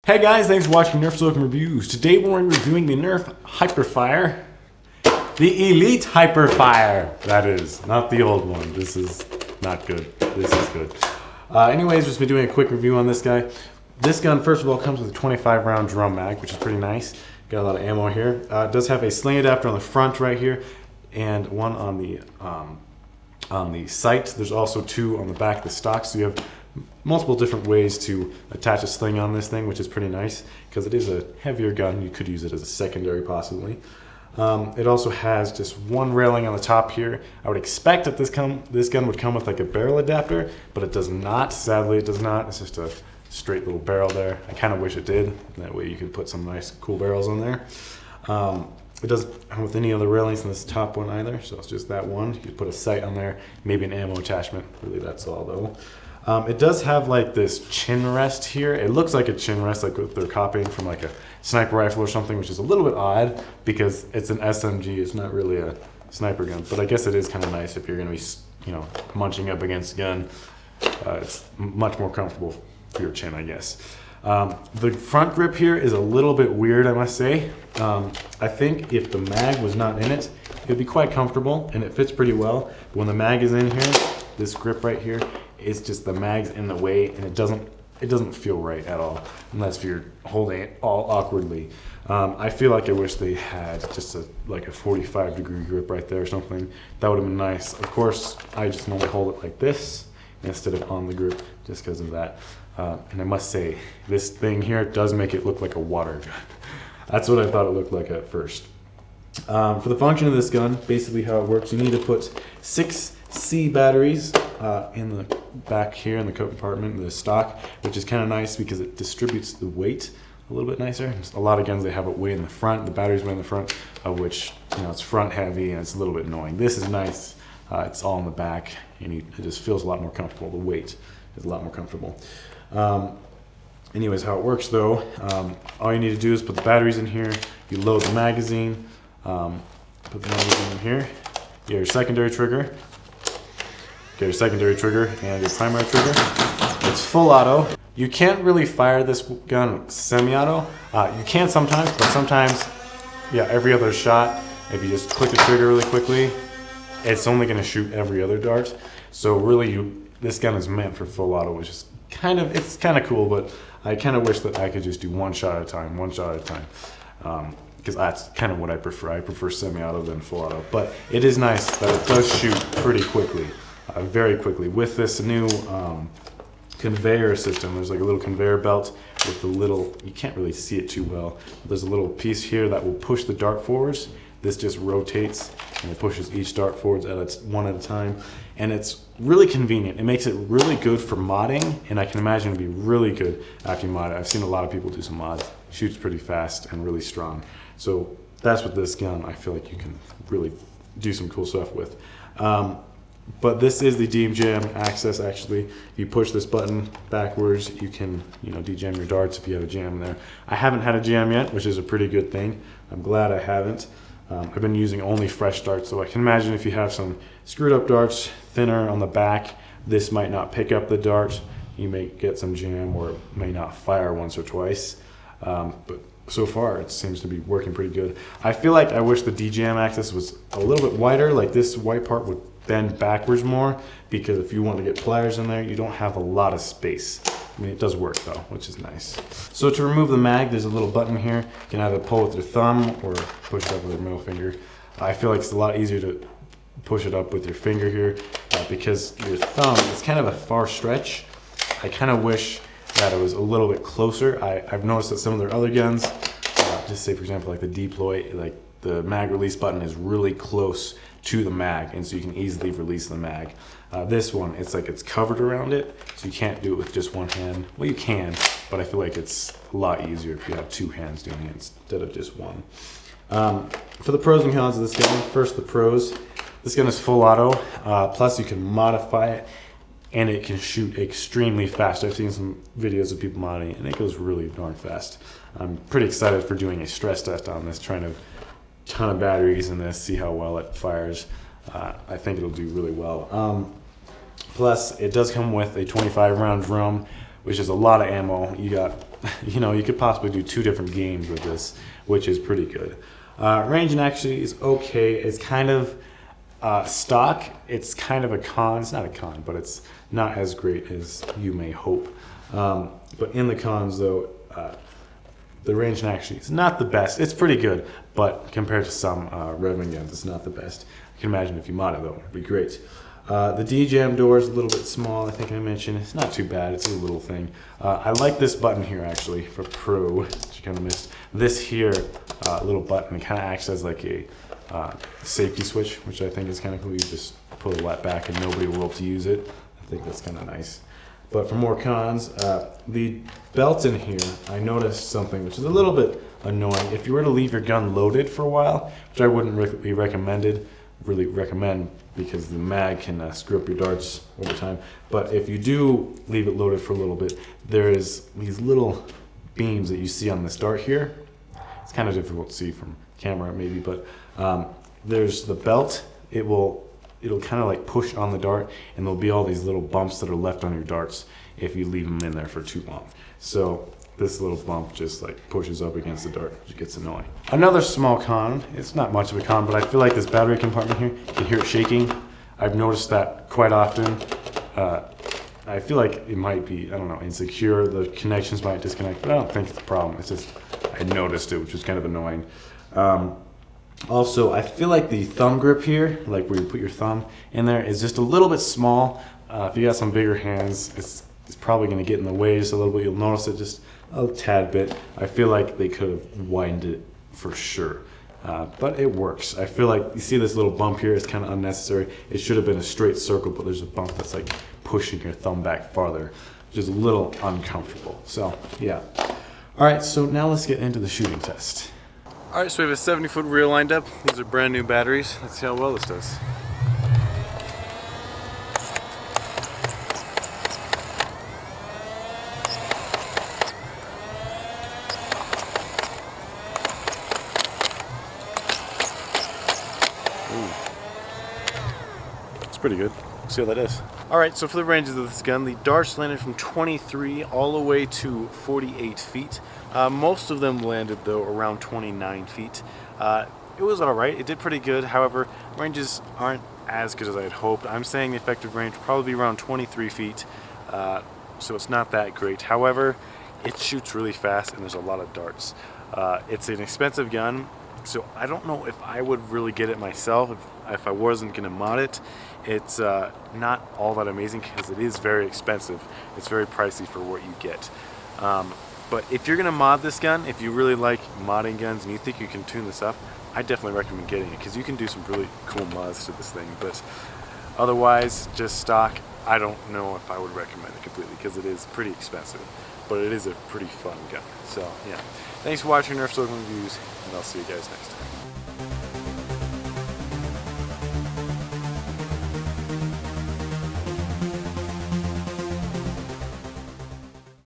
Hey guys, thanks for watching Nerf Socom Reviews. Today we're reviewing the Nerf Hyperfire. The Elite Hyperfire, that is. Not the old one. This is not good. This is good. Anyways, just been doing a quick review on this guy. This gun, first of all, comes with a 25 round drum mag, which is pretty nice. Got a lot of ammo here. It does have a sling adapter on the front right here, and one on the sight. There's also two on the back of the stock, so you have multiple different ways to attach a sling on this thing, which is pretty nice because it is a heavier gun. You could use it as a secondary possibly. It also has just one railing on the top here. I would expect that this gun would come with like a barrel adapter, but it does not. Sadly, it does not. It's just a straight little barrel there. I kind of wish it did. That way you could put some nice cool barrels on there. It doesn't come with any other railings in this top one either, so it's just that one. You could put a sight on there, maybe an ammo attachment. Really, that's all though. It does have like this chin rest here. It looks like a chin rest, like they're copying from like a sniper rifle or something, which is a little bit odd because it's an SMG. It's not really a sniper gun, but I guess it is kind of nice if you're going to be, munching up against a gun. It's much more comfortable for your chin, I guess. The front grip here is a little bit weird, I must say. I think if the mag was not in it, it would be quite comfortable and it fits pretty well. But when the mag is in here, this grip right here, it's just the mag's in the way and it doesn't feel right at all unless you're holding it all awkwardly. I feel like I wish they had just like a 45-degree grip right there or something. That would have been nice. Of course, I just normally hold it like this instead of on the grip just because of that. And I must say, this thing here does make it look like a water gun. That's what I thought it looked like at first. For the function of this gun, basically how it works, you need to put 6 C batteries in the back here in the compartment, the stock, which is kind of nice because it distributes the weight a little bit nicer. A lot of guns, they have it way in the front, the batteries way in the front, of which, it's front heavy and it's a little bit annoying. This is nice. It's all in the back and it just feels a lot more comfortable. The weight is a lot more comfortable. Anyways, how it works though, all you need to do is put the batteries in here, you load the magazine, put the magazine in here, you get your secondary trigger, and your primary trigger. It's full auto. You can't really fire this gun semi-auto. You can sometimes, but sometimes, every other shot, if you just click the trigger really quickly, it's only going to shoot every other dart. So really, this gun is meant for full auto, which is it's kind of cool, but I kind of wish that I could just do one shot at a time, because that's kind of what I prefer. I prefer semi-auto than full auto, but it is nice that it does shoot pretty quickly, very quickly. With this new conveyor system, there's like a little conveyor belt with the little, you can't really see it too well, but there's a little piece here that will push the dart forwards. This just rotates and it pushes each dart forwards one at a time. And it's really convenient. It makes it really good for modding, and I can imagine it'd be really good after you mod it. I've seen a lot of people do some mods. It shoots pretty fast and really strong. So that's what this gun, I feel like you can really do some cool stuff with. But this is the DJM access actually. If you push this button backwards, you can DJM your darts if you have a jam there. I haven't had a jam yet, which is a pretty good thing. I'm glad I haven't. I've been using only fresh darts, so I can imagine if you have some screwed up darts, thinner on the back, this might not pick up the dart. You may get some jam or it may not fire once or twice. But so far it seems to be working pretty good. I feel like I wish the DJM axis was a little bit wider, like this white part would bend backwards more, because if you want to get pliers in there, you don't have a lot of space. I mean, it does work though, which is nice. So to remove the mag, there's a little button here. You can either pull with your thumb or push it up with your middle finger. I feel like it's a lot easier to push it up with your finger here because your thumb is kind of a far stretch. I kind of wish that it was a little bit closer. I've noticed that some of their other guns, just say for example like the deploy, like the mag release button is really close to the mag, and so you can easily release the mag. This one, it's like it's covered around it, so you can't do it with just one hand. Well, you can, but I feel like it's a lot easier if you have 2 hands doing it instead of just one. For the pros and cons of this gun, first the pros. This gun is full auto, plus you can modify it, and it can shoot extremely fast. I've seen some videos of people modding it, and it goes really darn fast. I'm pretty excited for doing a stress test on this, trying to ton of batteries in this, see how well it fires. I think it'll do really well. Plus, it does come with a 25 round drum, which is a lot of ammo. You got, you know, you could possibly do 2 different games with this, which is pretty good. Ranging actually is okay. It's kind of stock. It's kind of a con. It's not a con, but it's not as great as you may hope. But in the cons though, the ranging actually is not the best. It's pretty good, but compared to some Redmond guns, it's not the best. I can imagine if you mod it though, it'd be great. The D-jam door is a little bit small, I think I mentioned. It's not too bad, it's a little thing. I like this button here actually for Pro, which you kind of missed. This here little button, it kind of acts as like a safety switch, which I think is kind of cool. You just pull it back and nobody will be able to use it. I think that's kind of nice. But for more cons, the belt in here, I noticed something which is a little bit annoying. If you were to leave your gun loaded for a while, which I wouldn't really recommend because the mag can screw up your darts over time. But if you do leave it loaded for a little bit, there's these little beams that you see on this dart here. It's kind of difficult to see from camera maybe, but there's the belt. It'll kind of like push on the dart, and there'll be all these little bumps that are left on your darts if you leave them in there for too long. So this little bump just like pushes up against the dart, which gets annoying. Another small con, it's not much of a con, but I feel like this battery compartment here, you can hear it shaking. I've noticed that quite often. I feel like it might be, I don't know, insecure. The connections might disconnect, but I don't think it's a problem. It's just, I noticed it, which was kind of annoying. Also, I feel like the thumb grip here, like where you put your thumb in there, is just a little bit small. If you got some bigger hands, it's probably going to get in the way just a little bit. You'll notice it just a tad bit. I feel like they could have widened it for sure, but it works. I feel like you see this little bump here, it's kind of unnecessary. It should have been a straight circle, but there's a bump that's like pushing your thumb back farther, which is a little uncomfortable. So yeah. All right, so now let's get into the shooting test. All right, so we have a 70-foot reel lined up. These are brand new batteries. Let's see how well this does. It's pretty good. Let's see how that is. All right, so for the ranges of this gun, the darts landed from 23 all the way to 48 feet. Most of them landed, though, around 29 feet. It was all right. It did pretty good. However, ranges aren't as good as I had hoped. I'm saying the effective range will probably be around 23 feet, so it's not that great. However, it shoots really fast, and there's a lot of darts. It's an expensive gun, so I don't know if I would really get it myself if I wasn't going to mod it. It's not all that amazing because it is very expensive. It's very pricey for what you get. But if you're going to mod this gun, if you really like modding guns and you think you can tune this up, I definitely recommend getting it because you can do some really cool mods to this thing. But otherwise, just stock, I don't know if I would recommend it completely because it is pretty expensive. But it is a pretty fun gun. So yeah, thanks for watching Nerf Socom Reviews, and I'll see you guys next time.